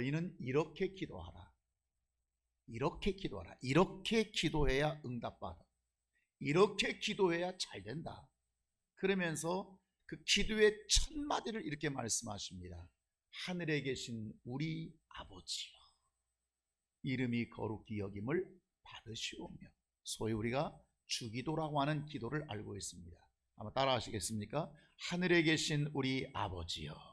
너희는 이렇게 기도하라. 이렇게 기도하라. 이렇게 기도해야 응답받아. 이렇게 기도해야 잘 된다. 그러면서 그 기도의 첫 마디를 이렇게 말씀하십니다. 하늘에 계신 우리 아버지여, 이름이 거룩히 여김을 받으시오며. 소위 우리가 주기도라고 하는 기도를 알고 있습니다. 한번 따라 하시겠습니까? 하늘에 계신 우리 아버지여.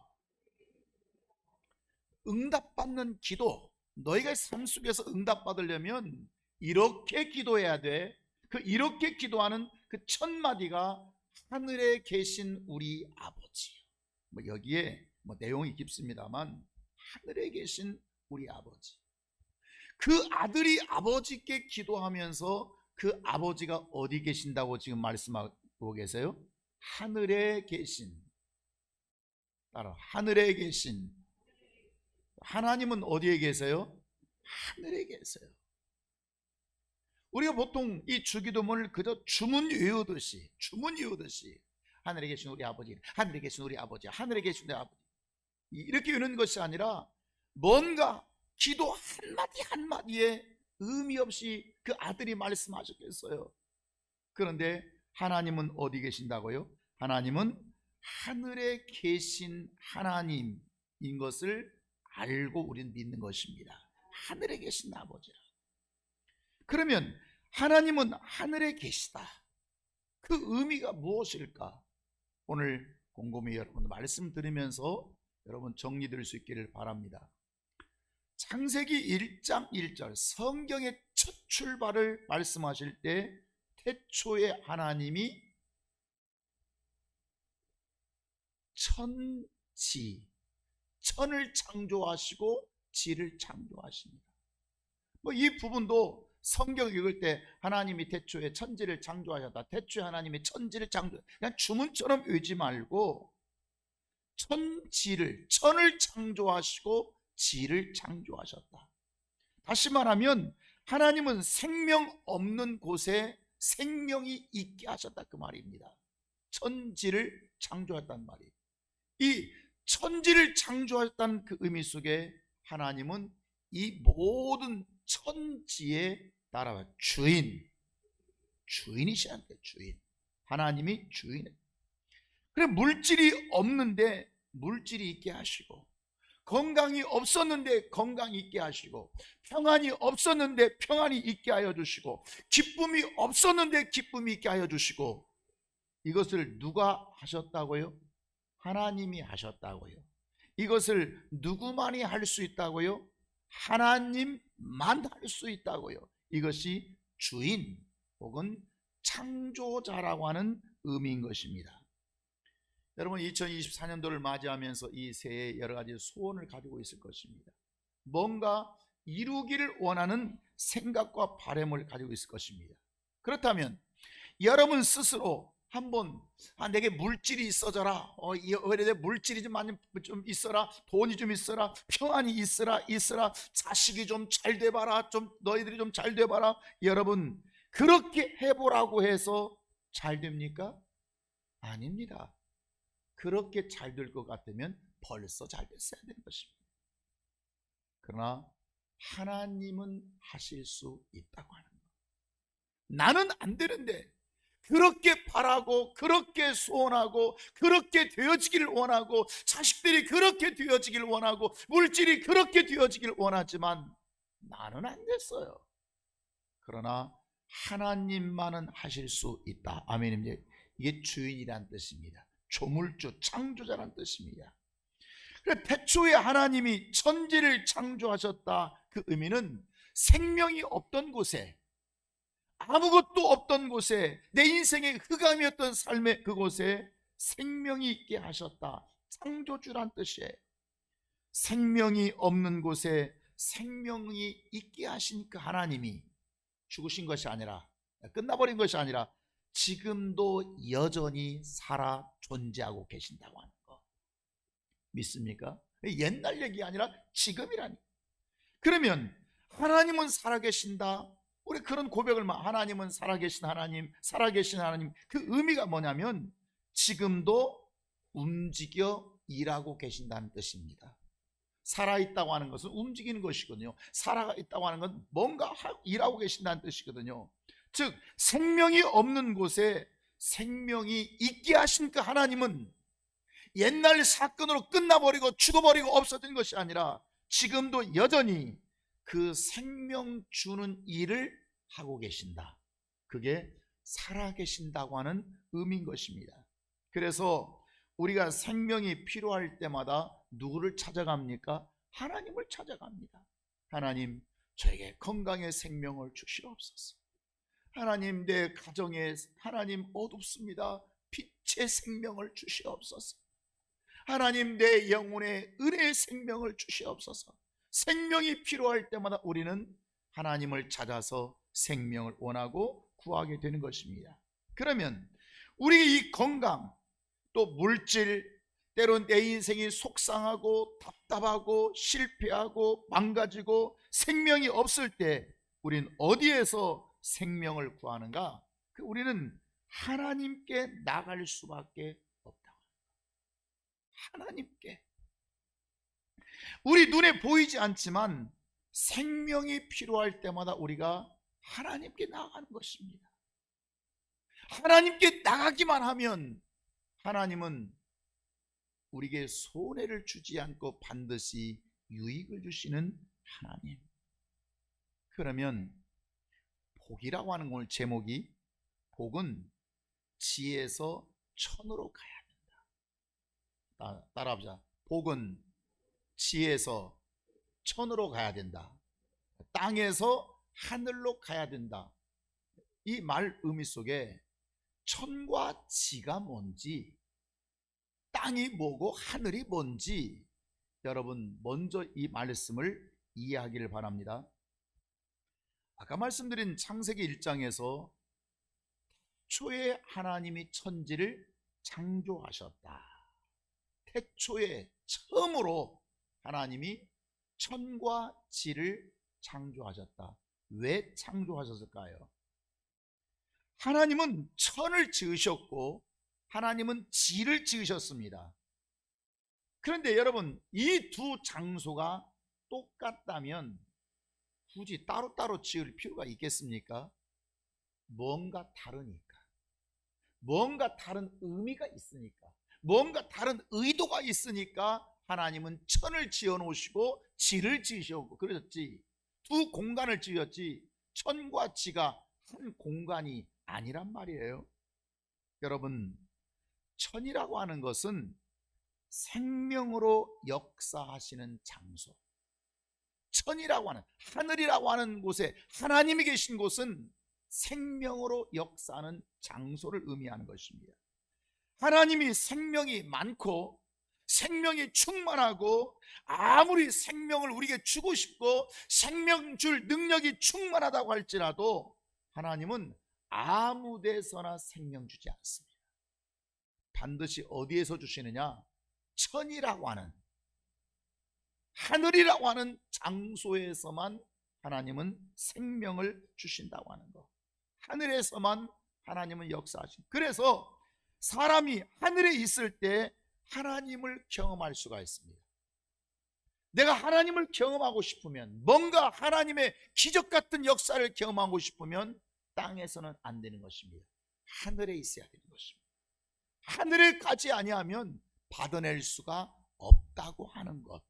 응답받는 기도, 너희가 삶 속에서 응답받으려면 이렇게 기도해야 돼. 그 이렇게 기도하는 그 첫 마디가 하늘에 계신 우리 아버지요. 여기에 내용이 깊습니다만 하늘에 계신 우리 아버지. 그 아들이 아버지께 기도하면서 그 아버지가 어디 계신다고 지금 말씀하고 계세요? 하늘에 계신. 따라 하늘에 계신. 하나님은 어디에 계세요? 하늘에 계세요. 우리가 보통 이 주기도문을 그저 주문 외우듯이 하늘에 계신 우리 아버지, 하늘에 계신 우리 아버지, 하늘에 계신 우리 아버지 이렇게 외우는 것이 아니라 뭔가 기도 한마디 한마디에 의미 없이 그 아들이 말씀하셨겠어요. 그런데 하나님은 어디 계신다고요? 하나님은 하늘에 계신 하나님인 것을 알고 우리는 믿는 것입니다. 하늘에 계신 아버지라. 그러면 하나님은 하늘에 계시다. 그 의미가 무엇일까? 오늘 곰곰이 여러분 말씀 들으면서 여러분 정리될 수 있기를 바랍니다. 창세기 1장 1절 성경의 첫 출발을 말씀하실 때 태초에 하나님이 천을 창조하시고 지를 창조하십니다. 이 부분도 성경 읽을 때 하나님이 태초에 천지를 창조하셨다. 태초에 하나님이 천지를 그냥 주문처럼 외우지 말고 천을 창조하시고 지를 창조하셨다. 다시 말하면 하나님은 생명 없는 곳에 생명이 있게 하셨다 그 말입니다. 천지를 창조했단 말이에요. 이 천지를 창조했다는 그 의미 속에 하나님은 이 모든 천지의 따라와 주인이시란 거예요. 주인. 하나님이 주인이에요. 그래 물질이 없는데 물질이 있게 하시고, 건강이 없었는데 건강이 있게 하시고, 평안이 없었는데 평안이 있게 하여 주시고, 기쁨이 없었는데 기쁨이 있게 하여 주시고, 이것을 누가 하셨다고요? 하나님이 하셨다고요. 이것을 누구만이 할 수 있다고요? 하나님만 할 수 있다고요. 이것이 주인 혹은 창조자라고 하는 의미인 것입니다. 여러분 2024년도를 맞이하면서 이 새해 여러 가지 소원을 가지고 있을 것입니다. 뭔가 이루기를 원하는 생각과 바람을 가지고 있을 것입니다. 그렇다면 여러분 스스로 한번 내게 물질이 있어져라, 물질이 좀 있어라, 돈이 좀 있어라, 평안이 있어라, 자식이 좀 잘 돼봐라, 너희들이 좀 잘 돼봐라. 여러분 그렇게 해보라고 해서 잘 됩니까? 아닙니다. 그렇게 잘 될 것 같으면 벌써 잘 됐어야 되는 것입니다. 그러나 하나님은 하실 수 있다고 하는 것. 나는 안 되는데 그렇게 바라고, 그렇게 소원하고, 그렇게 되어지기를 원하고, 자식들이 그렇게 되어지기를 원하고, 물질이 그렇게 되어지기를 원하지만 나는 안 됐어요. 그러나 하나님만은 하실 수 있다. 아멘입니다. 이게 주인이란 뜻입니다. 조물주, 창조자란 뜻입니다. 그래서 태초에 하나님이 천지를 창조하셨다. 그 의미는 생명이 없던 곳에, 아무것도 없던 곳에, 내 인생의 흑암이었던 삶의 그곳에 생명이 있게 하셨다. 창조주란 뜻이에요. 생명이 없는 곳에 생명이 있게 하시니까 하나님이 죽으신 것이 아니라, 끝나버린 것이 아니라 지금도 여전히 살아 존재하고 계신다고 하는 거 믿습니까? 옛날 얘기 아니라 지금이라니. 그러면 하나님은 살아계신다. 우리 그런 고백을 하나님은 살아계신 하나님, 살아계신 하나님. 그 의미가 뭐냐면 지금도 움직여 일하고 계신다는 뜻입니다. 살아있다고 하는 것은 움직이는 것이거든요. 살아있다고 하는 건 뭔가 일하고 계신다는 뜻이거든요. 즉 생명이 없는 곳에 생명이 있게 하신 그 하나님은 옛날 사건으로 끝나버리고 죽어버리고 없어진 것이 아니라 지금도 여전히 그 생명 주는 일을 하고 계신다. 그게 살아계신다고 하는 의미인 것입니다. 그래서 우리가 생명이 필요할 때마다 누구를 찾아갑니까? 하나님을 찾아갑니다. 하나님, 저에게 건강의 생명을 주시옵소서. 하나님, 내 가정에 하나님 어둡습니다. 빛의 생명을 주시옵소서. 하나님, 내 영혼에 은혜의 생명을 주시옵소서. 생명이 필요할 때마다 우리는 하나님을 찾아서 생명을 원하고 구하게 되는 것입니다. 그러면 우리 이 건강, 또 물질, 때론 내 인생이 속상하고 답답하고 실패하고 망가지고 생명이 없을 때 우리는 어디에서 생명을 구하는가? 우리는 하나님께 나갈 수밖에 없다. 하나님께. 우리 눈에 보이지 않지만 생명이 필요할 때마다 우리가 하나님께 나아가는 것입니다. 하나님께 나가기만 하면 하나님은 우리에게 손해를 주지 않고 반드시 유익을 주시는 하나님. 그러면 복이라고 하는 오늘 제목이 복은 지에서 천으로 가야 된다. 따라합시다. 복은 지에서 천으로 가야 된다. 땅에서 하늘로 가야 된다. 이 말 의미 속에 천과 지가 뭔지, 땅이 뭐고 하늘이 뭔지 여러분 먼저 이 말씀을 이해하기를 바랍니다. 아까 말씀드린 창세기 1장에서 태초에 하나님이 천지를 창조하셨다. 태초에 처음으로 하나님이 천과 지를 창조하셨다. 왜 창조하셨을까요? 하나님은 천을 지으셨고 하나님은 지를 지으셨습니다. 그런데 여러분, 이 두 장소가 똑같다면 굳이 따로따로 지을 필요가 있겠습니까? 뭔가 다르니까, 뭔가 다른 의미가 있으니까, 뭔가 다른 의도가 있으니까 하나님은 천을 지어 놓으시고 지를 지으셨고 그러셨지, 두 공간을 지었지 천과 지가 한 공간이 아니란 말이에요. 여러분, 천이라고 하는 것은 생명으로 역사하시는 장소, 천이라고 하는, 하늘이라고 하는 곳에 하나님이 계신 곳은 생명으로 역사하는 장소를 의미하는 것입니다. 하나님이 생명이 많고 생명이 충만하고 아무리 생명을 우리에게 주고 싶고 생명 줄 능력이 충만하다고 할지라도 하나님은 아무 데서나 생명 주지 않습니다. 반드시 어디에서 주시느냐? 천이라고 하는, 하늘이라고 하는 장소에서만 하나님은 생명을 주신다고 하는 것, 하늘에서만 하나님은 역사하신. 그래서 사람이 하늘에 있을 때 하나님을 경험할 수가 있습니다. 내가 하나님을 경험하고 싶으면, 뭔가 하나님의 기적 같은 역사를 경험하고 싶으면 땅에서는 안 되는 것입니다. 하늘에 있어야 되는 것입니다. 하늘에 가지 아니하면 받아낼 수가 없다고 하는 것.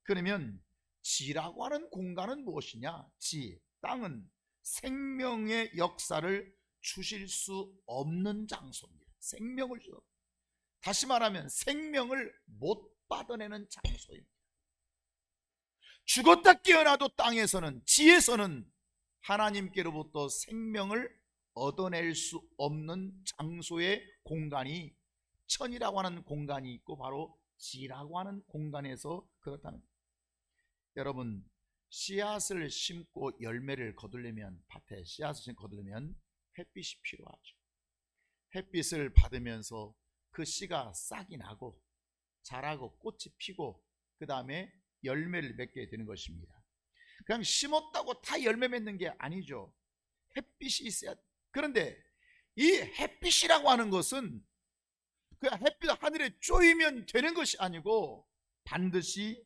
그러면 지라고 하는 공간은 무엇이냐? 지, 땅은 생명의 역사를 주실 수 없는 장소입니다. 생명을 주, 다시 말하면 생명을 못 받아내는 장소입니다. 죽었다 깨어나도 땅에서는, 지에서는 하나님께로부터 생명을 얻어낼 수 없는 장소의 공간이 천이라고 하는 공간이 있고 바로 지라고 하는 공간에서 그렇다는 거예요. 여러분, 씨앗을 심고 열매를 거두려면, 밭에 씨앗을 거두려면 햇빛이 필요하죠. 햇빛을 받으면서 그 씨가 싹이 나고 자라고 꽃이 피고 그 다음에 열매를 맺게 되는 것입니다. 그냥 심었다고 다 열매 맺는 게 아니죠. 햇빛이 있어야. 그런데 이 햇빛이라고 하는 것은 그 햇빛 하늘에 쪼이면 되는 것이 아니고 반드시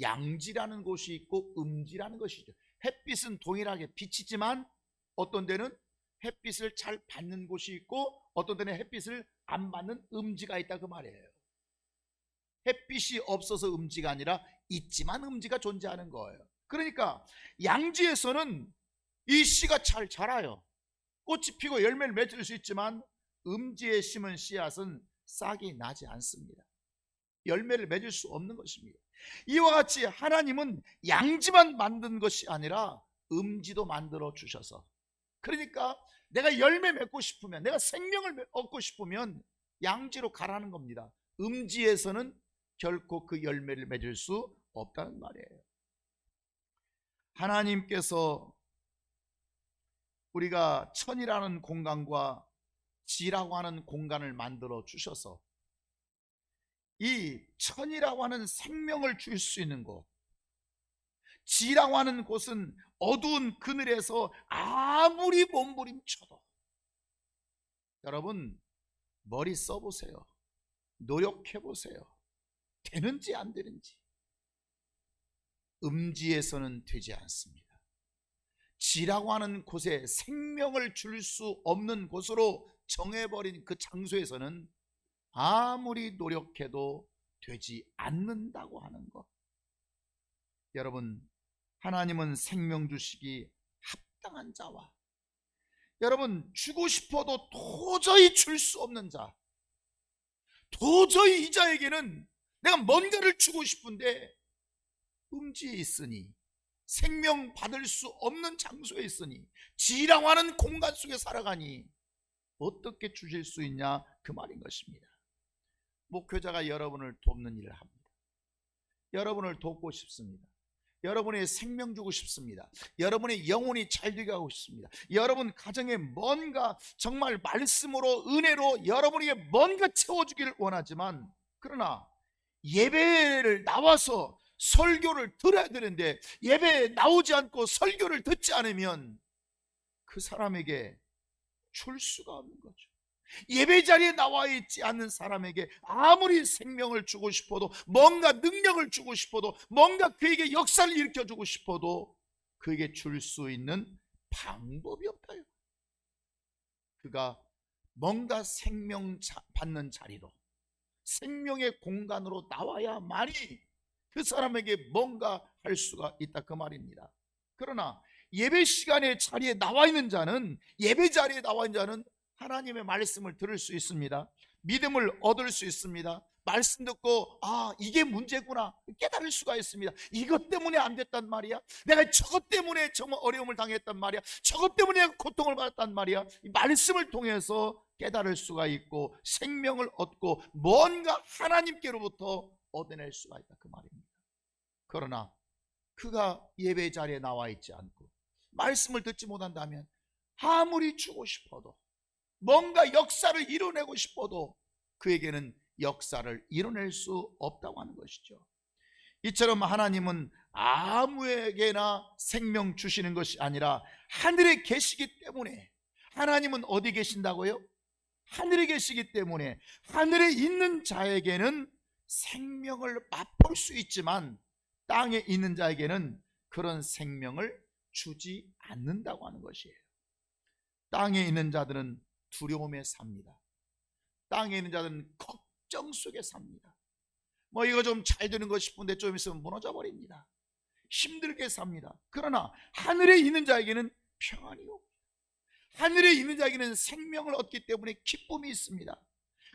양지라는 곳이 있고 음지라는 것이죠. 햇빛은 동일하게 비치지만 어떤 데는 햇빛을 잘 받는 곳이 있고 어떤 데는 햇빛을 안 받는 음지가 있다 그 말이에요. 햇빛이 없어서 음지가 아니라 있지만 음지가 존재하는 거예요. 그러니까 양지에서는 이 씨가 잘 자라요. 꽃이 피고 열매를 맺을 수 있지만 음지에 심은 씨앗은 싹이 나지 않습니다. 열매를 맺을 수 없는 것입니다. 이와 같이 하나님은 양지만 만든 것이 아니라 음지도 만들어 주셔서, 그러니까 내가 열매 맺고 싶으면, 내가 생명을 얻고 싶으면 양지로 가라는 겁니다. 음지에서는 결코 그 열매를 맺을 수 없다는 말이에요. 하나님께서 우리가 천이라는 공간과 지라고 하는 공간을 만들어 주셔서 이 천이라고 하는 생명을 줄 수 있는 곳, 지라고 하는 곳은 어두운 그늘에서 아무리 몸부림쳐도, 여러분 머리 써보세요. 노력해보세요. 되는지 안 되는지. 음지에서는 되지 않습니다. 지라고 하는 곳에 생명을 줄 수 없는 곳으로 정해버린 그 장소에서는 아무리 노력해도 되지 않는다고 하는 것. 여러분, 하나님은 생명 주시기 합당한 자와, 여러분 주고 싶어도 도저히 줄 수 없는 자, 도저히 이 자에게는 내가 뭔가를 주고 싶은데 음지에 있으니, 생명 받을 수 없는 장소에 있으니, 지라고 하는 공간 속에 살아가니 어떻게 주실 수 있냐 그 말인 것입니다. 목회자가 여러분을 돕는 일을 합니다. 여러분을 돕고 싶습니다. 여러분의 생명 주고 싶습니다. 여러분의 영혼이 잘 되게 하고 싶습니다. 여러분 가정에 뭔가 정말 말씀으로 은혜로 여러분에게 뭔가 채워주기를 원하지만, 그러나 예배를 나와서 설교를 들어야 되는데 예배에 나오지 않고 설교를 듣지 않으면 그 사람에게 줄 수가 없는 거죠. 예배 자리에 나와 있지 않는 사람에게 아무리 생명을 주고 싶어도, 뭔가 능력을 주고 싶어도, 뭔가 그에게 역사를 일으켜 주고 싶어도 그에게 줄 수 있는 방법이 없다요. 그가 뭔가 생명 받는 자리로, 생명의 공간으로 나와야만이 그 사람에게 뭔가 할 수가 있다 그 말입니다. 그러나 예배 시간에 자리에 나와 있는 자는, 예배 자리에 나와 있는 자는 하나님의 말씀을 들을 수 있습니다. 믿음을 얻을 수 있습니다. 말씀 듣고 이게 문제구나 깨달을 수가 있습니다. 이것 때문에 안 됐단 말이야, 내가 저것 때문에 정말 어려움을 당했단 말이야, 저것 때문에 고통을 받았단 말이야. 이 말씀을 통해서 깨달을 수가 있고 생명을 얻고 뭔가 하나님께로부터 얻어낼 수가 있다 그 말입니다. 그러나 그가 예배 자리에 나와 있지 않고 말씀을 듣지 못한다면 아무리 주고 싶어도, 뭔가 역사를 이뤄내고 싶어도 그에게는 역사를 이뤄낼 수 없다고 하는 것이죠. 이처럼 하나님은 아무에게나 생명 주시는 것이 아니라 하늘에 계시기 때문에, 하나님은 어디 계신다고요? 하늘에 계시기 때문에 하늘에 있는 자에게는 생명을 맛볼 수 있지만 땅에 있는 자에게는 그런 생명을 주지 않는다고 하는 것이에요. 땅에 있는 자들은 두려움에 삽니다. 땅에 있는 자들은 걱정 속에 삽니다. 이거 좀 잘 되는 거 싶은데 좀 있으면 무너져 버립니다. 힘들게 삽니다. 그러나 하늘에 있는 자에게는 평안이 옵니다. 하늘에 있는 자에게는 생명을 얻기 때문에 기쁨이 있습니다.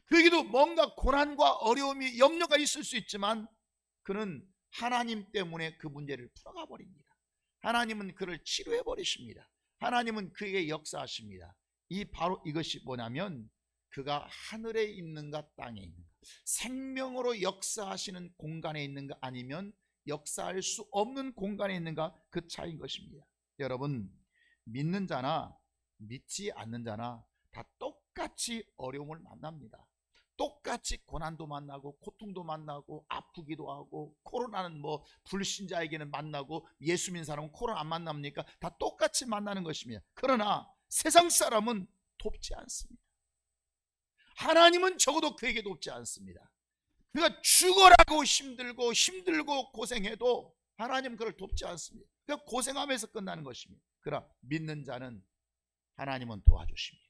그에게도 뭔가 고난과 어려움이, 염려가 있을 수 있지만 그는 하나님 때문에 그 문제를 풀어가 버립니다. 하나님은 그를 치료해 버리십니다. 하나님은 그에게 역사하십니다. 바로 이것이 뭐냐면 그가 하늘에 있는가 땅에 있는가, 생명으로 역사하시는 공간에 있는가 아니면 역사할 수 없는 공간에 있는가, 그 차이인 것입니다. 여러분, 믿는 자나 믿지 않는 자나 다 똑같이 어려움을 만납니다. 똑같이 고난도 만나고 고통도 만나고 아프기도 하고, 코로나는 불신자에게는 만나고 예수 믿는 사람은 코로나 안 만납니까? 다 똑같이 만나는 것입니다. 그러나 세상 사람은 돕지 않습니다. 하나님은 적어도 그에게 돕지 않습니다. 그가 죽어라고 힘들고 고생해도 하나님 그를 돕지 않습니다. 그가 고생하면서 끝나는 것입니다. 그러나 믿는 자는 하나님은 도와주십니다.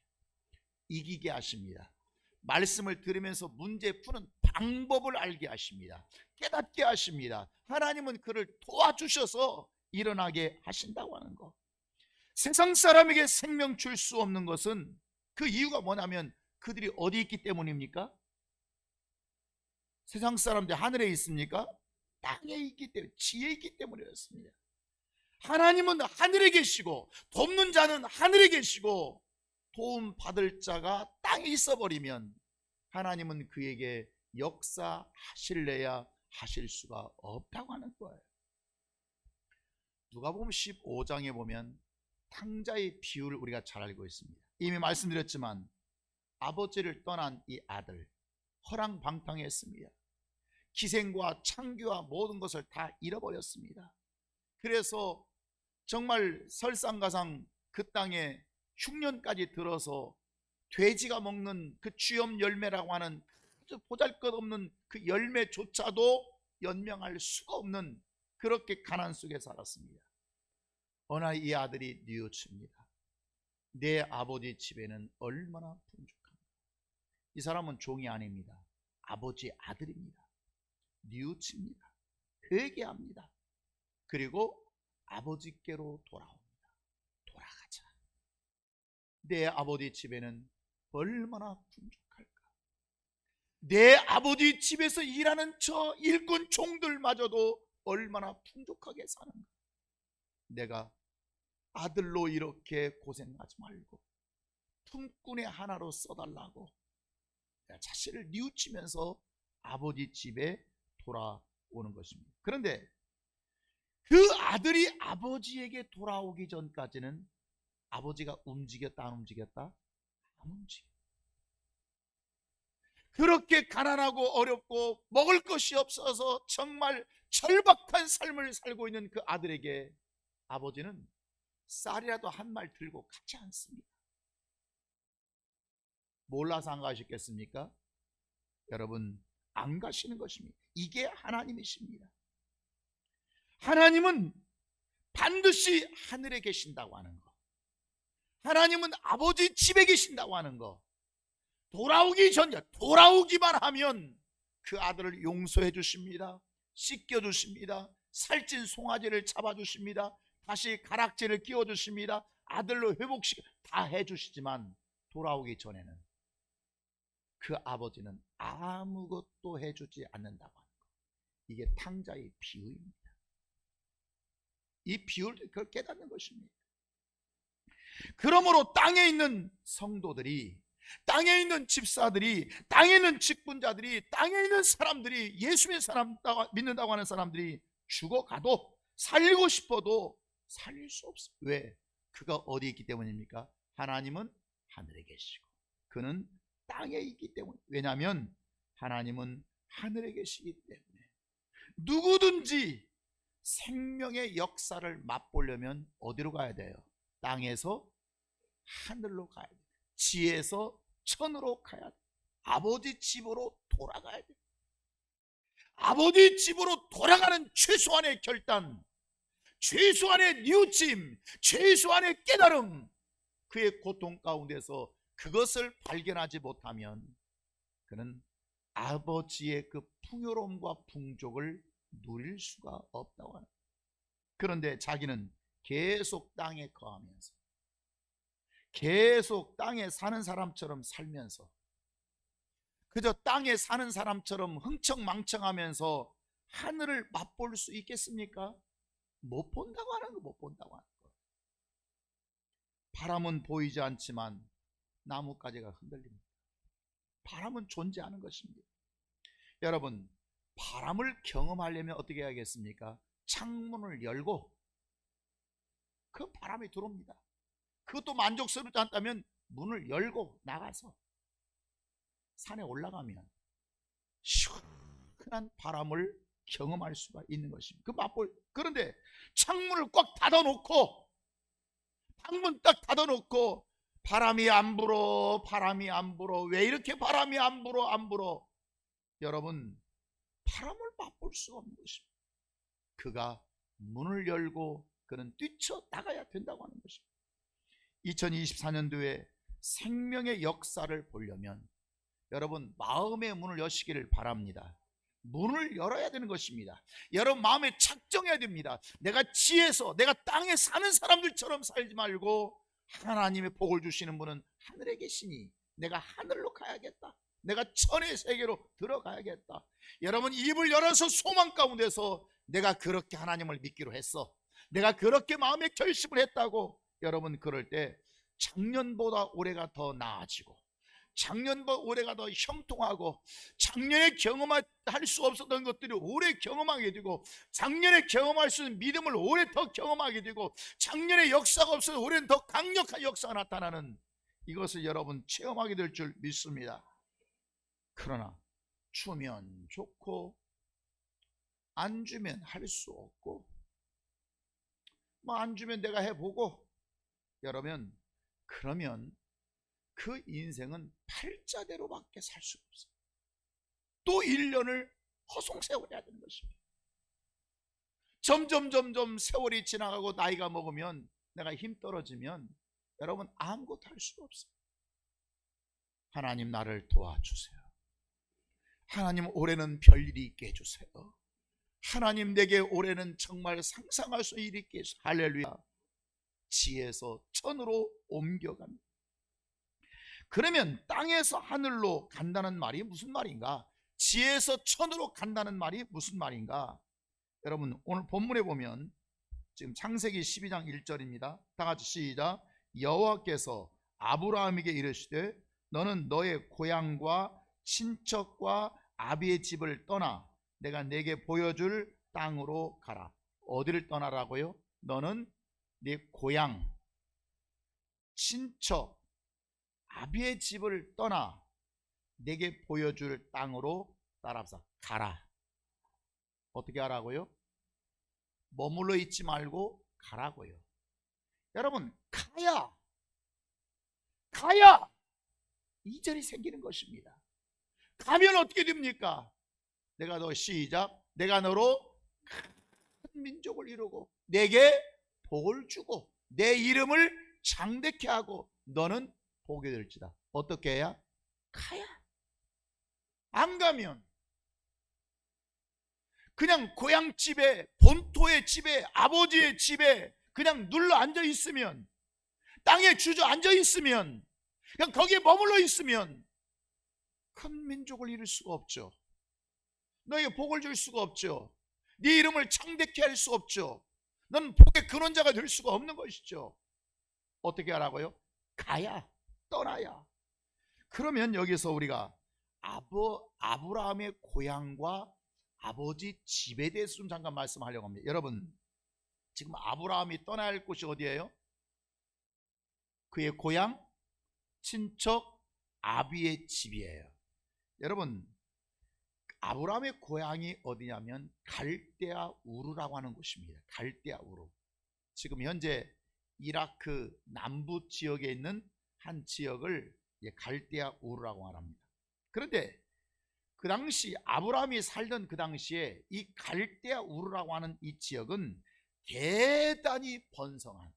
이기게 하십니다. 말씀을 들으면서 문제 푸는 방법을 알게 하십니다. 깨닫게 하십니다. 하나님은 그를 도와주셔서 일어나게 하신다고 하는 것. 세상 사람에게 생명 줄 수 없는 것은 그 이유가 뭐냐면 그들이 어디 있기 때문입니까? 세상 사람들 하늘에 있습니까? 땅에 있기 때문에, 지에 있기 때문이었습니다. 하나님은 하늘에 계시고 돕는 자는 하늘에 계시고 도움 받을 자가 땅에 있어버리면 하나님은 그에게 역사하실래야 하실 수가 없다고 하는 거예요. 누가복음 15장에 보면 탕자의 비유를 우리가 잘 알고 있습니다. 이미 말씀드렸지만 아버지를 떠난 이 아들 허랑방탕했습니다. 기생과 창기와 모든 것을 다 잃어버렸습니다. 그래서 정말 설상가상 그 땅에 흉년까지 들어서 돼지가 먹는 그 쥐염 열매라고 하는 아주 보잘것없는 그 열매조차도 연명할 수가 없는 그렇게 가난 속에 살았습니다. 어느 날 이 아들이 뉘우칩니다. 내 아버지 집에는 얼마나 풍족한가. 이 사람은 종이 아닙니다. 아버지 아들입니다. 뉘우칩니다. 회개합니다. 그리고 아버지께로 돌아옵니다. 돌아가자. 내 아버지 집에는 얼마나 풍족할까. 내 아버지 집에서 일하는 저 일꾼 종들마저도 얼마나 풍족하게 사는가. 내가 아들로 이렇게 고생하지 말고 품꾼의 하나로 써달라고 자신을 뉘우치면서 아버지 집에 돌아오는 것입니다. 그런데 그 아들이 아버지에게 돌아오기 전까지는 아버지가 움직였다 안 움직였다? 안 움직여. 그렇게 가난하고 어렵고 먹을 것이 없어서 정말 절박한 삶을 살고 있는 그 아들에게 아버지는 쌀이라도 한 말 들고 가지 않습니다. 몰라서 안 가셨겠습니까? 여러분, 안 가시는 것입니다. 이게 하나님이십니다. 하나님은 반드시 하늘에 계신다고 하는 것, 하나님은 아버지 집에 계신다고 하는 것, 돌아오기 전에 돌아오기만 하면 그 아들을 용서해 주십니다. 씻겨 주십니다. 살찐 송아지를 잡아 주십니다. 다시 가락지를 끼워 주십니다. 아들로 회복시켜 다 해주시지만 돌아오기 전에는 그 아버지는 아무것도 해주지 않는다고 하는 것. 이게 탕자의 비유입니다. 이 비유를 그걸 깨닫는 것입니다. 그러므로 땅에 있는 성도들이, 땅에 있는 집사들이, 땅에 있는 직분자들이, 땅에 있는 사람들이, 예수의 사람 믿는다고 하는 사람들이 죽어가도 살리고 싶어도 살릴 수 없어요. 왜? 그가 어디에 있기 때문입니까? 하나님은 하늘에 계시고 그는 땅에 있기 때문에. 왜냐하면 하나님은 하늘에 계시기 때문에. 누구든지 생명의 역사를 맛보려면 어디로 가야 돼요? 땅에서 하늘로 가야 돼요. 지에서 천으로 가야 돼요. 아버지 집으로 돌아가야 돼요. 아버지 집으로 돌아가는 최소한의 결단, 최소한의 뉘우침, 최소한의 깨달음, 그의 고통 가운데서 그것을 발견하지 못하면 그는 아버지의 그 풍요로움과 풍족을 누릴 수가 없다고 하는. 그런데 자기는 계속 땅에 거하면서, 계속 땅에 사는 사람처럼 살면서, 그저 땅에 사는 사람처럼 흥청망청하면서 하늘을 맛볼 수 있겠습니까? 못 본다고 하는 거, 못 본다고 하는 거. 바람은 보이지 않지만 나뭇가지가 흔들립니다. 바람은 존재하는 것입니다. 여러분, 바람을 경험하려면 어떻게 해야겠습니까? 창문을 열고 그 바람이 들어옵니다. 그것도 만족스럽지 않다면 문을 열고 나가서 산에 올라가면 시원한 바람을 경험할 수가 있는 것입니다. 그런데 창문을 꽉 닫아놓고, 창문 딱 닫아놓고 바람이 안 불어, 바람이 안 불어. 왜 이렇게 바람이 안 불어, 안 불어? 여러분, 바람을 맛볼 수가 없는 것입니다. 그가 문을 열고 그는 뛰쳐나가야 된다고 하는 것입니다. 2024년도에 생명의 역사를 보려면 여러분 마음의 문을 여시기를 바랍니다. 문을 열어야 되는 것입니다. 여러분 마음에 작정해야 됩니다. 내가 지에서 내가 땅에 사는 사람들처럼 살지 말고 하나님의 복을 주시는 분은 하늘에 계시니 내가 하늘로 가야겠다. 내가 천의 세계로 들어가야겠다. 여러분 입을 열어서 소망 가운데서 내가 그렇게 하나님을 믿기로 했어, 내가 그렇게 마음에 결심을 했다고, 여러분 그럴 때 작년보다 올해가 더 나아지고 작년보다 올해가 더 형통하고 작년에 경험할 수 없었던 것들이 올해 경험하게 되고 작년에 경험할 수 있는 믿음을 올해 더 경험하게 되고 작년에 역사가 없어서 올해는 더 강력한 역사가 나타나는 이것을 여러분 체험하게 될 줄 믿습니다. 그러나 주면 좋고 안 주면 할 수 없고 뭐 안 주면 내가 해보고, 여러분 그러면 그 인생은 팔자대로밖에 살 수가 없어요. 또 1년을 허송세월해야 되는 것입니다. 점점 세월이 지나가고 나이가 먹으면 내가 힘 떨어지면 여러분 아무것도 할 수가 없어요. 하나님 나를 도와주세요. 하나님 올해는 별일이 있게 해주세요. 하나님 내게 올해는 정말 상상할 수 있는 일이 있게 해주세요. 할렐루야. 지에서 천으로 옮겨갑니다. 그러면 땅에서 하늘로 간다는 말이 무슨 말인가? 지에서 천으로 간다는 말이 무슨 말인가? 여러분 오늘 본문에 보면 지금 창세기 12장 1절입니다. 다 같이 시작. 여호와께서 아브라함에게 이르시되 너는 너의 고향과 친척과 아비의 집을 떠나 내가 내게 보여줄 땅으로 가라. 어디를 떠나라고요? 너는 네 고향, 친척, 아비의 집을 떠나 내게 보여줄 땅으로 따라서 가라. 어떻게 하라고요? 머물러 있지 말고 가라고요. 여러분 가야 이절이 생기는 것입니다. 가면 어떻게 됩니까? 내가 너 시작. 내가 너로 큰 민족을 이루고 내게 복을 주고 내 이름을 장대케 하고 너는 복이 될지다. 어떻게 해야? 가야. 안 가면 그냥 고향집에 본토의 집에 아버지의 집에 그냥 눌러 앉아 있으면, 땅에 주저앉아 있으면, 그냥 거기에 머물러 있으면 큰 민족을 이룰 수가 없죠. 너에게 복을 줄 수가 없죠. 네 이름을 창대케 할 수 없죠. 넌 복의 근원자가 될 수가 없는 것이죠. 어떻게 하라고요? 가야, 떠나야. 그러면 여기서 우리가 아브라함의 고향과 아버지 집에 대해서 좀 잠깐 말씀하려고 합니다. 여러분 지금 아브라함이 떠나야 할 곳이 어디예요? 그의 고향, 친척, 아비의 집이에요. 여러분 아브라함의 고향이 어디냐면 갈대아 우르라고 하는 곳입니다. 갈대아 우르. 지금 현재 이라크 남부 지역에 있는 한 지역을 갈대아 우르라고 말합니다. 그런데 그 당시 아브라함이 살던 그 당시에 이 갈대아 우르라고 하는 이 지역은 대단히 번성한,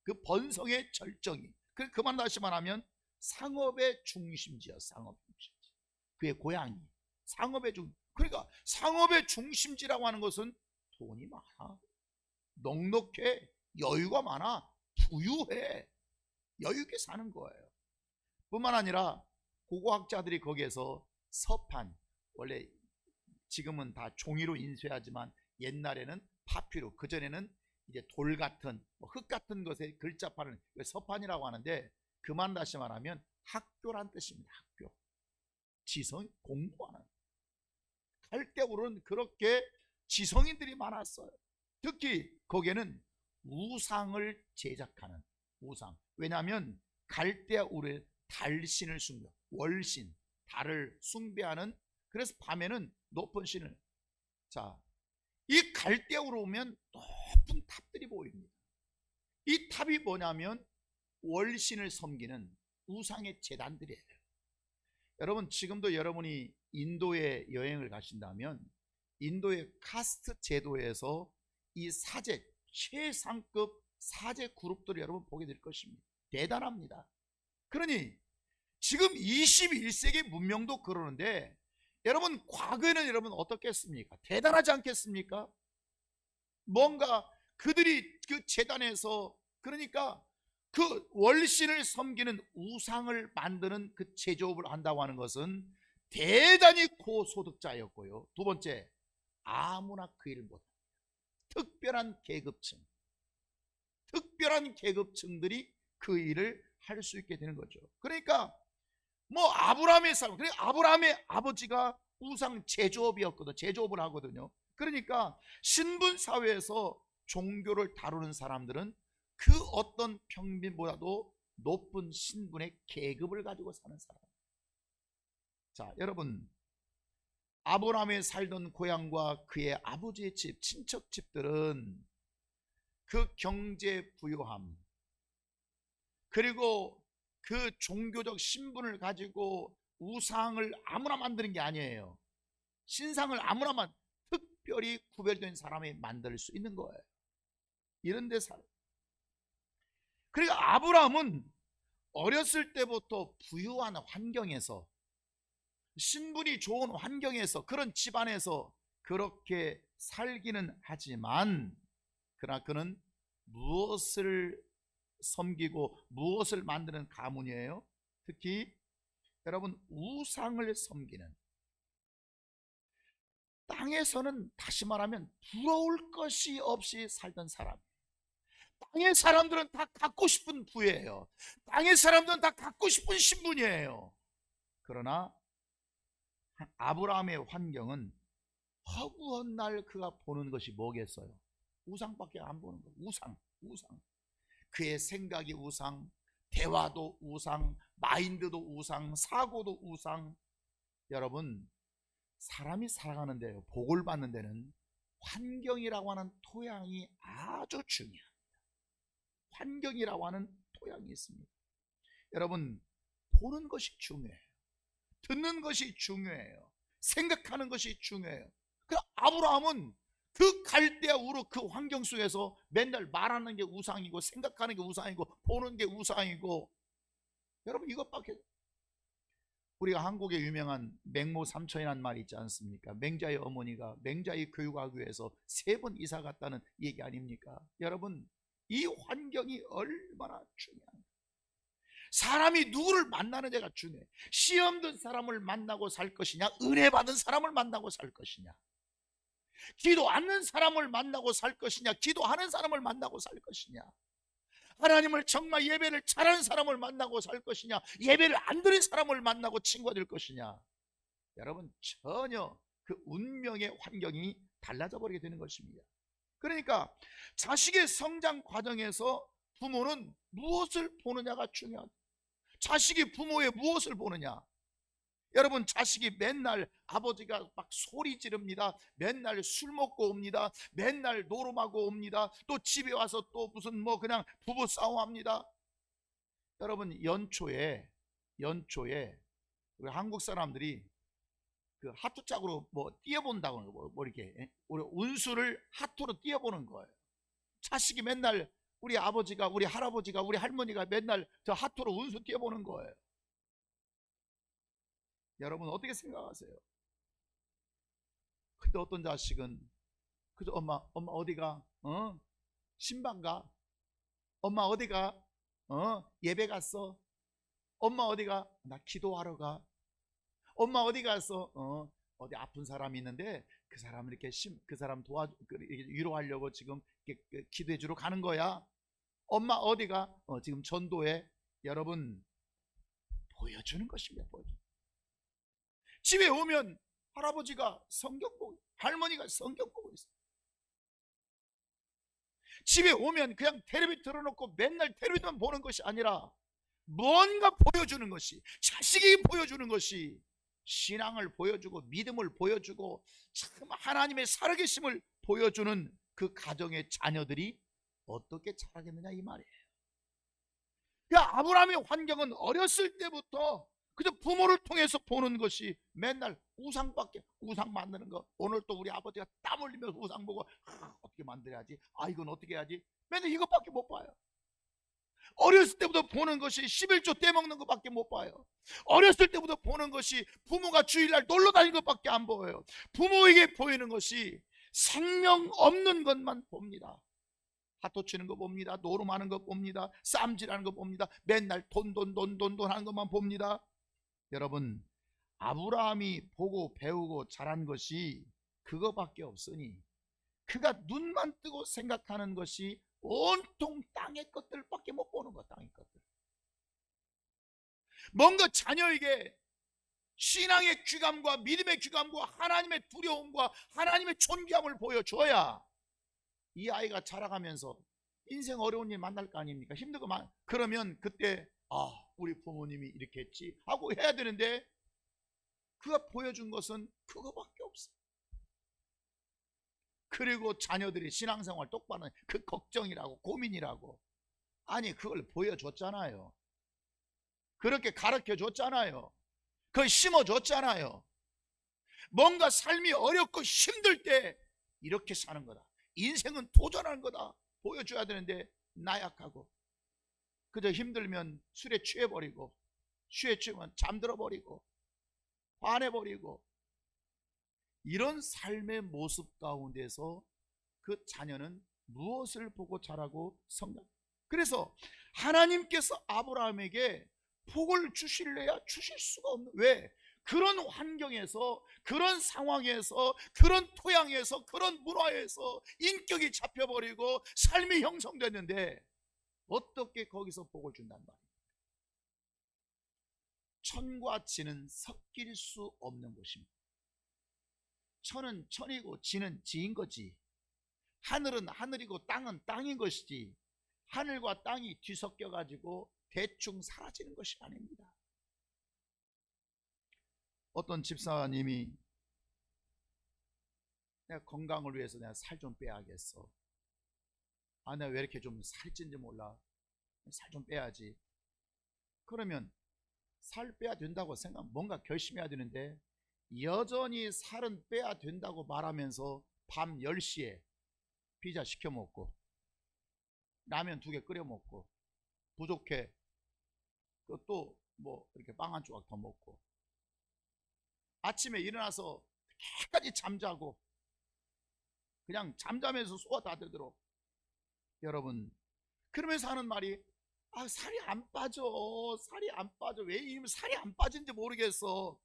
그 번성의 절정이, 그만 다시 말하면 상업의 중심지였어요. 상업의 중심지. 그의 고향이 상업의 그러니까 상업의 중심지라고 하는 것은 돈이 많아, 넉넉해, 여유가 많아, 부유해, 여유 있게 사는 거예요. 뿐만 아니라 고고학자들이 거기에서 서판, 원래 지금은 다 종이로 인쇄하지만 옛날에는 파피루, 그전에는 이제 돌 같은 흙 같은 것에 글자판을 서판이라고 하는데, 그만 다시 말하면 학교란 뜻입니다. 학교. 지성, 공부하는. 갈대우르는 그렇게 지성인들이 많았어요. 특히 거기에는 우상을 제작하는 우상. 왜냐하면 갈대우르에 달신을 숭배, 월신, 달을 숭배하는, 그래서 밤에는 높은 신을. 자, 이 갈대우르 오면 높은 탑들이 보입니다. 이 탑이 뭐냐면 월신을 섬기는 우상의 제단들이에요. 여러분 지금도 여러분이 인도에 여행을 가신다면 인도의 카스트 제도에서 이 사제, 최상급 사제 그룹들을 여러분 보게 될 것입니다. 대단합니다. 그러니 지금 21세기 문명도 그러는데 여러분 과거에는 여러분 어떻겠습니까? 대단하지 않겠습니까? 뭔가 그들이 그 재단에서 그러니까 그 월신을 섬기는 우상을 만드는 그 제조업을 한다고 하는 것은 대단히 고소득자였고요. 두 번째, 아무나 그 일을 못합니다. 특별한 계급층들이 그 일을 할 수 있게 되는 거죠. 그러니까 뭐 아브라함의 삶, 그러니까 아브라함의 아버지가 우상 제조업이었거든, 제조업을 하거든요. 그러니까 신분 사회에서 종교를 다루는 사람들은 그 어떤 평민보다도 높은 신분의 계급을 가지고 사는 사람. 자, 여러분, 아브라함이 살던 고향과 그의 아버지의 집, 친척 집들은 그 경제 부유함, 그리고 그 종교적 신분을 가지고 우상을 아무나 만드는 게 아니에요. 신상을 아무나 특별히 구별된 사람이 만들 수 있는 거예요. 이런 데 살아요. 그러니까 아브라함은 어렸을 때부터 부유한 환경에서, 신분이 좋은 환경에서, 그런 집안에서 그렇게 살기는 하지만 그러나 그는 무엇을 섬기고 무엇을 만드는 가문이에요? 특히 여러분, 우상을 섬기는, 땅에서는 다시 말하면 부러울 것이 없이 살던 사람. 땅의 사람들은 다 갖고 싶은 부예요. 땅의 사람들은 다 갖고 싶은 신분이에요. 그러나 아브라함의 환경은 허구한 날 그가 보는 것이 뭐겠어요? 우상밖에 안 보는 거예요. 우상. 그의 생각이 우상, 대화도 우상, 마인드도 우상, 사고도 우상. 여러분, 사람이 살아가는 데요, 복을 받는 데는 환경이라고 하는 토양이 아주 중요합니다. 환경이라고 하는 토양이 있습니다. 여러분, 보는 것이 중요해요. 듣는 것이 중요해요. 생각하는 것이 중요해요. 그 아브라함은 그 갈대아 우르 그 환경 속에서 맨날 말하는 게 우상이고, 생각하는 게 우상이고, 보는 게 우상이고. 여러분, 이것밖에. 우리가 한국의 유명한 맹모 삼천이라는 말이 있지 않습니까? 맹자의 어머니가 맹자의 교육하기 위해서 3번 이사 갔다는 얘기 아닙니까? 여러분, 이 환경이 얼마나 중요합니까? 사람이 누구를 만나느냐가 중요해. 시험 든 사람을 만나고 살 것이냐, 은혜 받은 사람을 만나고 살 것이냐, 기도 않는 사람을 만나고 살 것이냐, 기도하는 사람을 만나고 살 것이냐, 하나님을 정말 예배를 잘하는 사람을 만나고 살 것이냐, 예배를 안 드린 사람을 만나고 친구가 될 것이냐. 여러분, 전혀 그 운명의 환경이 달라져 버리게 되는 것입니다. 그러니까 자식의 성장 과정에서 부모는 무엇을 보느냐가 중요하다. 자식이 부모의 무엇을 보느냐. 여러분, 자식이 맨날 아버지가 막 소리 지릅니다. 맨날 술 먹고 옵니다. 맨날 노름하고 옵니다. 또 집에 와서 또 무슨 뭐 그냥 부부 싸움합니다. 여러분, 연초에 우리 한국 사람들이 그 하트 짝으로 뭐 띄어본다고, 뭐 이렇게 우리 운수를 하트로 띄어보는 거예요. 자식이 맨날 우리 아버지가, 우리 할아버지가, 우리 할머니가 맨날 저 하트로 운수 띄어보는 거예요. 여러분, 어떻게 생각하세요? 근데 어떤 자식은 그저 엄마 어디가? 신방가? 엄마 어디가? 예배 갔어? 엄마 어디가? 나 기도하러 가. 엄마 어디 갔어? 어디 아픈 사람이 있는데 그 사람 이렇게 그 사람 위로하려고 지금 기도해 주러 가는 거야. 엄마 어디가? 지금 전도해. 여러분, 보여주는 것입니다. 집에 오면 할아버지가 성경 보고, 할머니가 성경 보고 있어요. 집에 오면 그냥 텔레비 틀어놓고 맨날 텔레비만 보는 것이 아니라 뭔가 보여주는 것이, 자식이 보여주는 것이 신앙을 보여주고 믿음을 보여주고 참 하나님의 살아계심을 보여주는 그 가정의 자녀들이 어떻게 자라겠느냐, 이 말이에요. 그러니까 아브라함의 환경은 어렸을 때부터 그저 부모를 통해서 보는 것이 맨날 우상 만드는 거. 오늘 또 우리 아버지가 땀 흘리면서 우상 보고 어떻게 만들어야지, 이건 어떻게 해야지, 맨날 이것밖에 못 봐요. 어렸을 때부터 보는 것이 11조 떼먹는 것밖에 못 봐요. 어렸을 때부터 보는 것이 부모가 주일날 놀러 다니는 것밖에 안 보여요. 부모에게 보이는 것이 생명 없는 것만 봅니다. 하토 치는 거 봅니다. 노름하는 거 봅니다. 쌈질하는 거 봅니다. 맨날 돈 하는 것만 봅니다. 여러분, 아브라함이 보고 배우고 자란 것이 그거밖에 없으니 그가 눈만 뜨고 생각하는 것이 온통 땅의 것들밖에 못 보는 것. 땅의 것들. 뭔가 자녀에게 신앙의 귀감과 믿음의 귀감과 하나님의 두려움과 하나님의 존귀함을 보여줘야 이 아이가 자라가면서 인생 어려운 일 만날 거 아닙니까? 힘들고 그러면 그때 우리 부모님이 이렇게 했지 하고 해야 되는데, 그가 보여준 것은 그거밖에 없어. 그리고 자녀들이 신앙생활 똑바로 하는 그 걱정이라고 고민이라고, 아니 그걸 보여줬잖아요. 그렇게 가르쳐줬잖아요. 그걸 심어줬잖아요. 뭔가 삶이 어렵고 힘들 때 이렇게 사는 거다, 인생은 도전하는 거다 보여줘야 되는데 나약하고 그저 힘들면 술에 취해버리고, 술에 취하면 잠들어버리고 반해버리고, 이런 삶의 모습 가운데서 그 자녀는 무엇을 보고 자라고 성장. 그래서 하나님께서 아브라함에게 복을 주실래야 주실 수가 없는, 왜? 그런 환경에서, 그런 상황에서, 그런 토양에서, 그런 문화에서 인격이 잡혀버리고 삶이 형성됐는데 어떻게 거기서 복을 준단 말이에요? 천과 지는 섞일 수 없는 곳입니다. 천은 천이고 지는 지인 거지, 하늘은 하늘이고 땅은 땅인 것이지, 하늘과 땅이 뒤섞여 가지고 대충 사라지는 것이 아닙니다. 어떤 집사님이 내가 건강을 위해서 내가 살 좀 빼야겠어. 내가 왜 이렇게 좀 살이 찐지 몰라, 살 좀 빼야지. 그러면 살 빼야 된다고 생각하면 뭔가 결심해야 되는데, 여전히 살은 빼야 된다고 말하면서 밤 10시에 피자 시켜 먹고 라면 2개 끓여 먹고 부족해 또 뭐 이렇게 빵 한 조각 더 먹고, 아침에 일어나서 끝까지 잠자고 그냥 잠자면서 소화 다 되도록. 여러분, 그러면서 하는 말이 살이 안 빠져, 살이 안 빠져. 왜 이러면 살이 안 빠진지 모르겠어.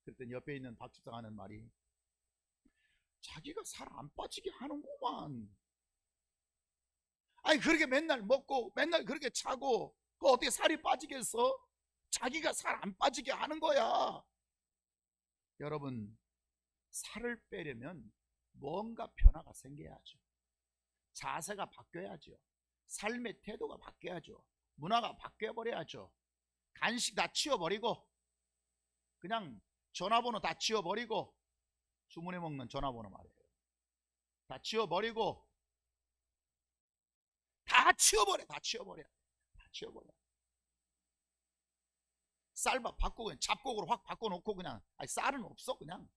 그랬더니 옆에 있는 박 집사가 하는 말이, 자기가 살 안 빠지게 하는구만. 그렇게 맨날 먹고 맨날 그렇게 자고 그 어떻게 살이 빠지겠어? 자기가 살 안 빠지게 하는 거야. 여러분, 살을 빼려면 뭔가 변화가 생겨야죠. 자세가 바뀌어야죠. 삶의 태도가 바뀌어야죠. 문화가 바뀌어버려야죠. 간식 다 치워버리고, 그냥 전화번호 다 치워버리고, 주문해 먹는 전화번호 말이에요. 다 치워버리고, 다 치워버려. 쌀밥 바꾸고 그냥 잡곡으로 확 바꿔놓고 그냥 쌀은 없어 그냥.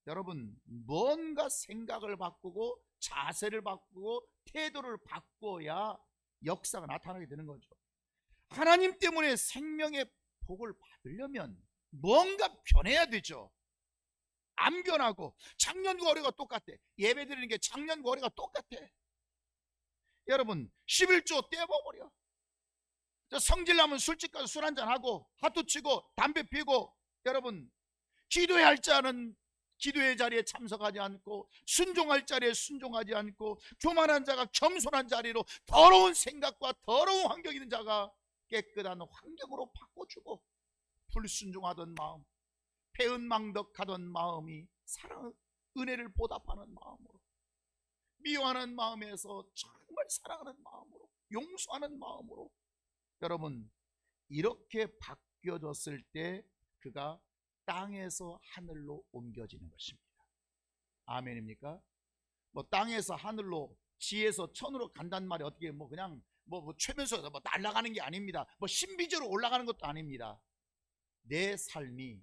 여러분, 뭔가 생각을 바꾸고 자세를 바꾸고 태도를 바꿔야 역사가 나타나게 되는 거죠. 하나님 때문에 생명의 복을 받으려면 뭔가 변해야 되죠. 안 변하고 작년과 올해가 똑같아. 예배 드리는 게 작년과 올해가 똑같아. 여러분, 11조 떼어버려. 성질나면 술집 가서 술 한잔하고 하도 치고 담배 피고, 여러분, 기도해야 할 자는 기도의 자리에 참석하지 않고, 순종할 자리에 순종하지 않고, 교만한 자가 겸손한 자리로, 더러운 생각과 더러운 환경 있는 자가 깨끗한 환경으로 바꿔주고, 불순종하던 마음, 배은망덕하던 마음이 사랑, 은혜를 보답하는 마음으로, 미워하는 마음에서 정말 사랑하는 마음으로, 용서하는 마음으로, 여러분, 이렇게 바뀌어졌을 때 그가 땅에서 하늘로 옮겨지는 것입니다. 아멘입니까? 뭐 땅에서 하늘로, 지에서 천으로 간단 말이 어떻게 그냥 최면서 날아가는 게 아닙니다. 신비적으로 올라가는 것도 아닙니다. 내 삶이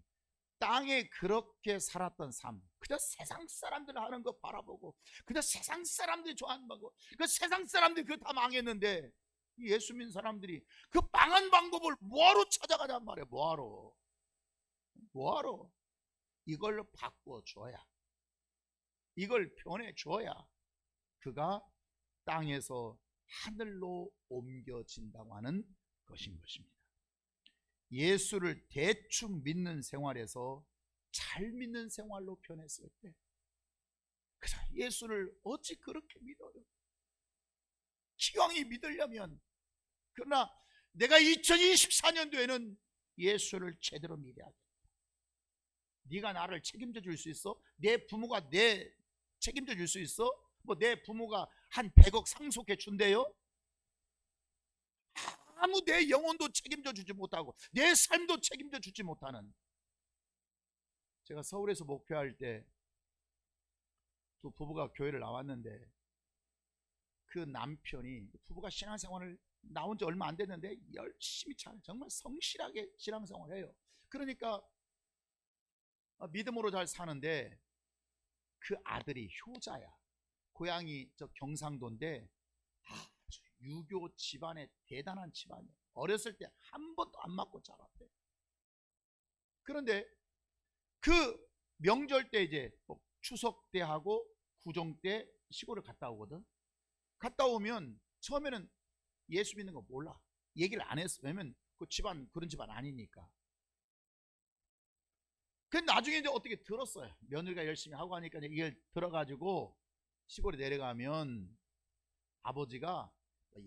땅에 그렇게 살았던 삶, 그저 세상 사람들 하는 거 바라보고, 그저 세상 사람들이 좋아하는 거고, 그 세상 사람들이 그거 다 망했는데, 예수 믿는 사람들이 그 망한 방법을 뭐하러 찾아가냔 말이에요. 뭐하러 이걸로 바꿔줘야, 이걸 변해줘야 그가 땅에서 하늘로 옮겨진다고 하는 것인 것입니다. 예수를 대충 믿는 생활에서 잘 믿는 생활로 변했을 때, 그래서 예수를 어찌 그렇게 믿어요? 기왕이 믿으려면, 그러나 내가 2024년도에는 예수를 제대로 믿어야겠다. 네가 나를 책임져 줄 수 있어? 내 부모가 내 책임져 줄 수 있어? 뭐 내 부모가 한 100억 상속해 준대요? 아무 내 영혼도 책임져 주지 못하고 내 삶도 책임져 주지 못하는, 제가 서울에서 목회할 때 두 부부가 교회를 나왔는데, 그 남편이, 부부가 신앙생활을 나온 지 얼마 안 됐는데 열심히 잘, 정말 성실하게 신앙생활을 해요. 그러니까 믿음으로 잘 사는데, 그 아들이 효자야. 고향이 저 경상도인데 아주 유교 집안의 대단한 집안이에요. 어렸을 때 한 번도 안 맞고 자랐대. 그런데 그 명절 때 이제 뭐 추석 때 하고 구정 때 시골을 갔다 오거든. 갔다 오면 처음에는 예수 믿는 거 몰라. 얘기를 안 했어. 왜냐면 그 집안 그런 집안 아니니까. 근데 나중에 이제 어떻게 들었어요. 며느리가 열심히 하고 하니까 이걸 들어가지고 시골에 내려가면 아버지가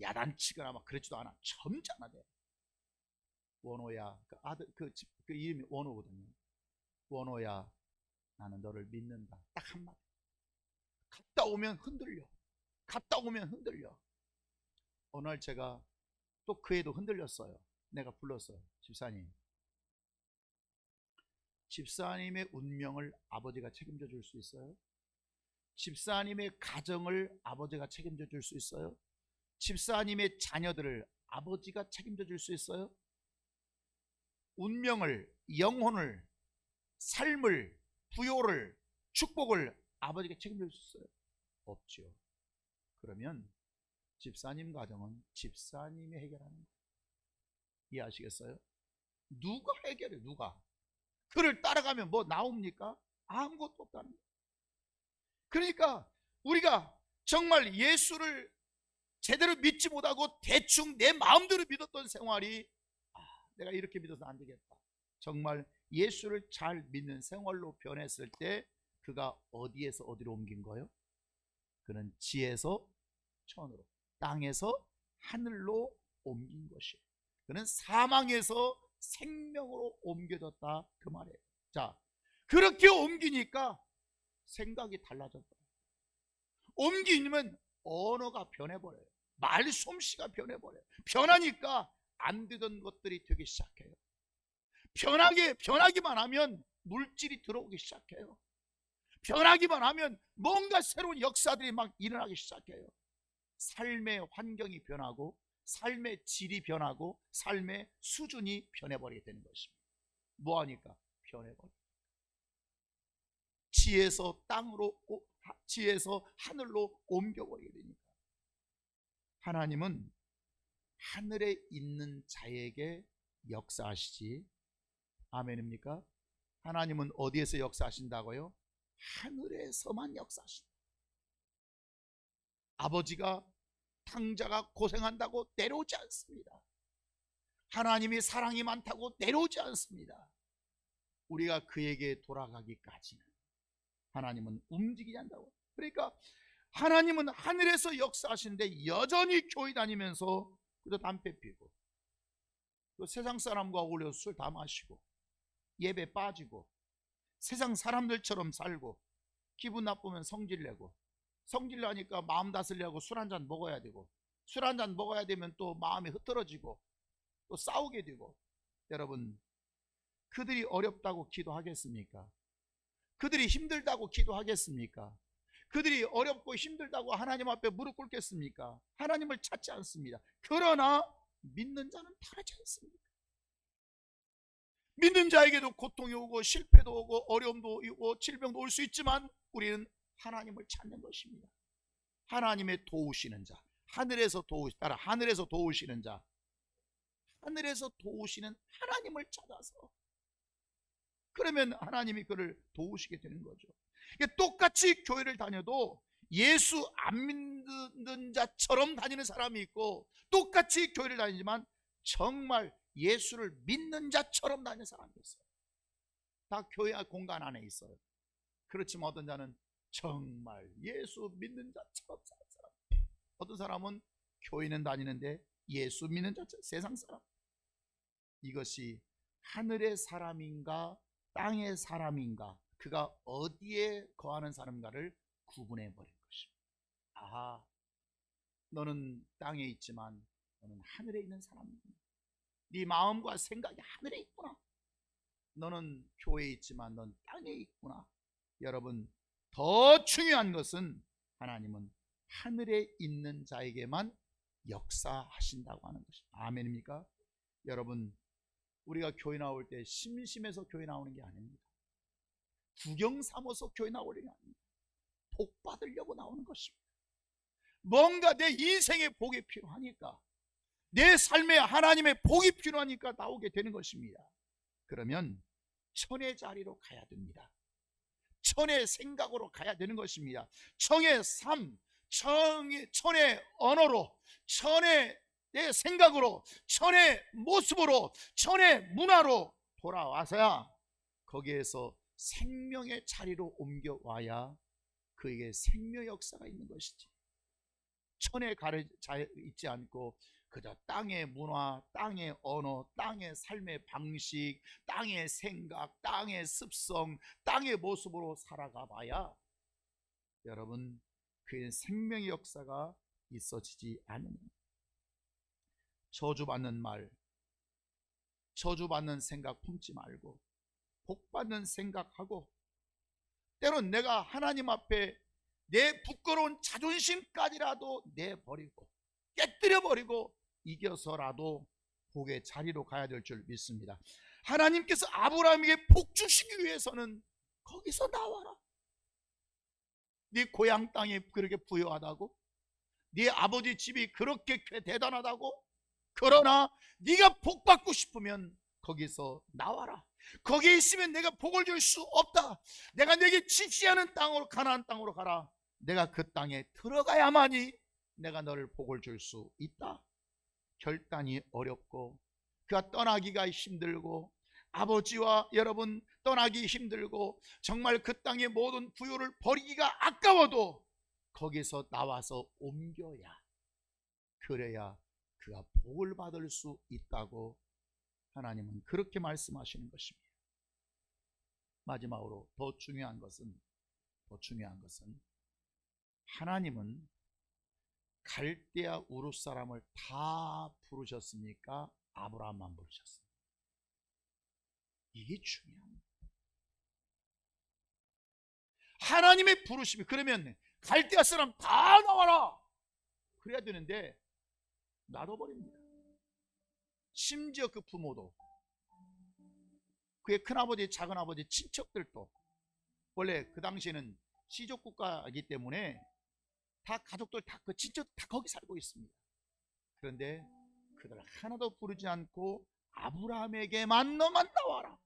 야단치거나 막 그랬지도 않아. 점잖아대. 원호야, 그 아들, 그 이름이 원호거든요. 원호야, 나는 너를 믿는다. 딱 한마디. 갔다 오면 흔들려. 갔다 오면 흔들려. 어느 날 제가 또 그 애도 흔들렸어요. 내가 불렀어요. 집사님의 운명을 아버지가 책임져 줄 수 있어요? 집사님의 가정을 아버지가 책임져 줄 수 있어요? 집사님의 자녀들을 아버지가 책임져 줄 수 있어요? 운명을, 영혼을, 삶을, 부요를, 축복을 아버지가 책임져 줄 수 있어요? 없죠. 그러면 집사님 가정은 집사님이 해결하는 거예요. 이해하시겠어요? 누가 해결해? 누가? 그를 따라가면 뭐 나옵니까? 아무것도 없다는 거예요. 그러니까 우리가 정말 예수를 제대로 믿지 못하고 대충 내 마음대로 믿었던 생활이, 내가 이렇게 믿어서 안 되겠다. 정말 예수를 잘 믿는 생활로 변했을 때 그가 어디에서 어디로 옮긴 거예요? 그는 지에서 천으로, 땅에서 하늘로 옮긴 것이에요. 그는 사망에서 생명으로 옮겨졌다, 그 말이에요. 자, 그렇게 옮기니까 생각이 달라졌어요. 옮기면 언어가 변해버려요. 말솜씨가 변해버려요. 변하니까 안 되던 것들이 되기 시작해요. 변하기만 하면 물질이 들어오기 시작해요. 변하기만 하면 뭔가 새로운 역사들이 막 일어나기 시작해요. 삶의 환경이 변하고, 삶의 질이 변하고, 삶의 수준이 변해버리게 되는 것입니다. 뭐하니까? 변해버려. 지에서 땅으로, 지에서 하늘로 옮겨버리게 되니까. 하나님은 하늘에 있는 자에게 역사하시지, 아멘입니까? 하나님은 어디에서 역사하신다고요? 하늘에서만 역사하신다. 아버지가 탕자가 고생한다고 내려오지 않습니다. 하나님이 사랑이 많다고 내려오지 않습니다. 우리가 그에게 돌아가기까지는 하나님은 움직이지 않는다고. 그러니까 하나님은 하늘에서 역사하시는데 여전히 교회 다니면서 그저 담배 피고, 그 세상 사람과 어울려서 술 다 마시고, 예배 빠지고, 세상 사람들처럼 살고, 기분 나쁘면 성질 내고, 성질 나니까 마음 다스리려고 술 한잔 먹어야 되고, 술 한잔 먹어야 되면 또 마음이 흐트러지고 또 싸우게 되고. 여러분, 그들이 어렵다고 기도하겠습니까? 그들이 힘들다고 기도하겠습니까? 그들이 어렵고 힘들다고 하나님 앞에 무릎 꿇겠습니까? 하나님을 찾지 않습니다. 그러나 믿는 자는 다르지 않습니까? 믿는 자에게도 고통이 오고 실패도 오고 어려움도 오고 질병도 올 수 있지만 우리는 하나님을 찾는 것입니다. 하나님의 도우시는 자, 하늘에서 도우시는 자, 하늘에서 도우시는 하나님을 찾아서, 그러면 하나님이 그를 도우시게 되는 거죠. 똑같이 교회를 다녀도 예수 안 믿는 자처럼 다니는 사람이 있고, 똑같이 교회를 다니지만 정말 예수를 믿는 자처럼 다니는 사람이 있어요. 다 교회 공간 안에 있어요. 그렇지만 어떤 자는 정말 예수 믿는 자처럼 사는 사람, 어떤 사람은 교회는 다니는데 예수 믿는 자처럼, 세상 사람. 이것이 하늘의 사람인가 땅의 사람인가, 그가 어디에 거하는 사람인가를 구분해 버린 것입니다. 아하, 너는 땅에 있지만 너는 하늘에 있는 사람이구나. 네 마음과 생각이 하늘에 있구나. 너는 교회에 있지만 넌 땅에 있구나. 여러분, 더 중요한 것은 하나님은 하늘에 있는 자에게만 역사하신다고 하는 것입니다. 아멘입니까? 여러분, 우리가 교회 나올 때 심심해서 교회 나오는 게 아닙니다. 구경 삼아서 교회 나오는 게 아닙니다. 복 받으려고 나오는 것입니다. 뭔가 내 인생의 복이 필요하니까, 내 삶에 하나님의 복이 필요하니까 나오게 되는 것입니다. 그러면 천의 자리로 가야 됩니다. 천의 생각으로 가야 되는 것입니다. 천의 삶, 천의 언어로, 천의 내 생각으로, 천의 모습으로, 천의 문화로 돌아와서야 거기에서 생명의 자리로 옮겨와야 그에게 생명 역사가 있는 것이지, 천에 가려져 있지 않고 그저 땅의 문화, 땅의 언어, 땅의 삶의 방식, 땅의 생각, 땅의 습성, 땅의 모습으로 살아가 봐야 여러분, 그의 생명의 역사가 있어지지 않으면, 저주받는 말, 저주받는 생각 품지 말고 복받는 생각하고, 때론 내가 하나님 앞에 내 부끄러운 자존심까지라도 내버리고 깨뜨려버리고 이겨서라도 복의 자리로 가야 될 줄 믿습니다. 하나님께서 아브라함에게 복 주시기 위해서는 거기서 나와라. 네 고향 땅이 그렇게 부유하다고? 네 아버지 집이 그렇게 대단하다고? 그러나 네가 복 받고 싶으면 거기서 나와라. 거기에 있으면 내가 복을 줄 수 없다. 내가 내게 지시하는 땅으로, 가나안 땅으로 가라. 내가 그 땅에 들어가야만이 내가 너를 복을 줄 수 있다. 결단이 어렵고 그가 떠나기가 힘들고 아버지와 여러분 떠나기 힘들고 정말 그 땅의 모든 부요를 버리기가 아까워도 거기서 나와서 옮겨야, 그래야 그가 복을 받을 수 있다고 하나님은 그렇게 말씀하시는 것입니다. 마지막으로 더 중요한 것은 하나님은 갈대아 우르 사람을 다 부르셨습니까? 아브라함만 부르셨습니다. 이게 중요합니다. 하나님의 부르심이, 그러면 갈대아 사람 다 나와라 그래야 되는데 놔둬버립니다. 심지어 그 부모도, 그의 큰아버지, 작은아버지, 친척들도, 원래 그 당시에는 시족국가이기 때문에 다 가족들, 다 그 친척 다 거기 살고 있습니다. 그런데 그들 하나도 부르지 않고 아브라함에게만 너만 나와라.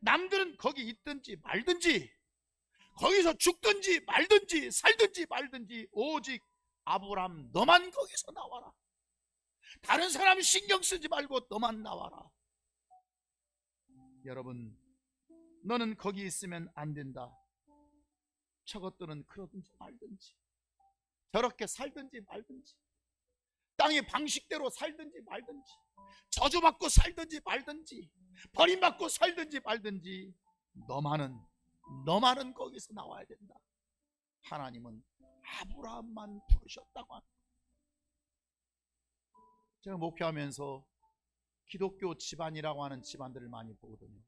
남들은 거기 있든지 말든지, 거기서 죽든지 말든지 살든지 말든지, 오직 아브라함 너만 거기서 나와라. 다른 사람 신경 쓰지 말고 너만 나와라. 여러분, 너는 거기 있으면 안 된다. 저것들은 그러든지 말든지, 저렇게 살든지 말든지, 땅의 방식대로 살든지 말든지, 저주받고 살든지 말든지, 버림받고 살든지 말든지, 너만은 거기서 나와야 된다. 하나님은 아브라함만 부르셨다고 합니다. 제가 목회하면서 기독교 집안이라고 하는 집안들을 많이 보거든요.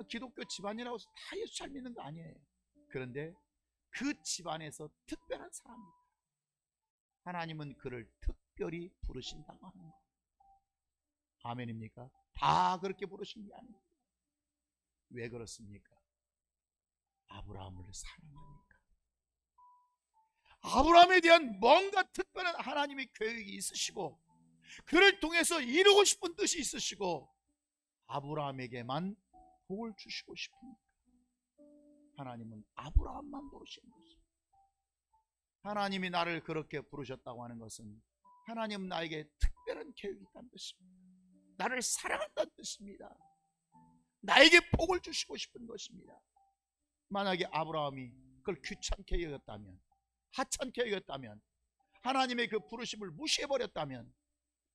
기독교 집안이라고 해서 다 예수 잘 믿는 거 아니에요. 그런데 그 집안에서 특별한 사람입니다. 하나님은 그를 특별히 부르신다고 하는 거예요. 아멘입니까? 다 그렇게 부르신 게 아닙니다. 왜 그렇습니까? 아브라함을 사랑하니까. 아브라함에 대한 뭔가 특별한 하나님의 계획이 있으시고, 그를 통해서 이루고 싶은 뜻이 있으시고, 아브라함에게만 복을 주시고 싶습니다. 하나님은 아브라함만 부르시는 것입니다. 하나님이 나를 그렇게 부르셨다고 하는 것은 하나님은 나에게 특별한 계획이 있다는 뜻입니다. 나를 사랑한다는 뜻입니다. 나에게 복을 주시고 싶은 것입니다. 만약에 아브라함이 그걸 귀찮게 여겼다면, 하찮게 여겼다면, 하나님의 그 부르심을 무시해버렸다면,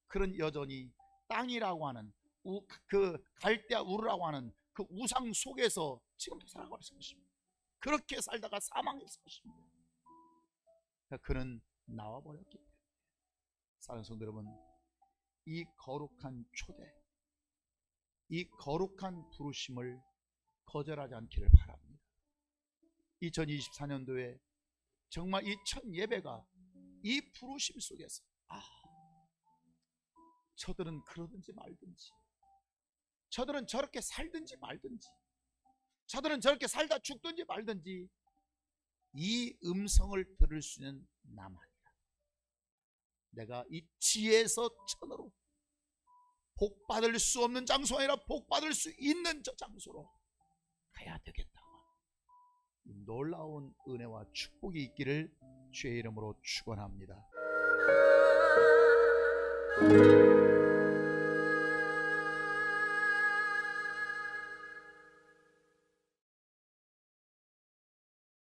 그런 여전히 땅이라고 하는 그 갈대아 우르라고 하는 그 우상 속에서 지금도 살아가고 있을 것입니다. 그렇게 살다가 사망했을 것입니다. 그는 나와버렸기 때문에, 사랑하는 성도 여러분, 이 거룩한 초대, 이 거룩한 부르심을 거절하지 않기를 바랍니다. 2024년도에 정말 이 첫 예배가 이 부르심 속에서, 저들은 그러든지 말든지, 저들은 저렇게 살든지 말든지, 저들은 저렇게 살다 죽든지 말든지, 이 음성을 들을 수 있는 나만이다. 내가 이 지혜에서 천으로 복받을 수 없는 장소가 아니라 복받을 수 있는 저 장소로 가야 되겠다고 놀라운 은혜와 축복이 있기를 주의 이름으로 축원합니다.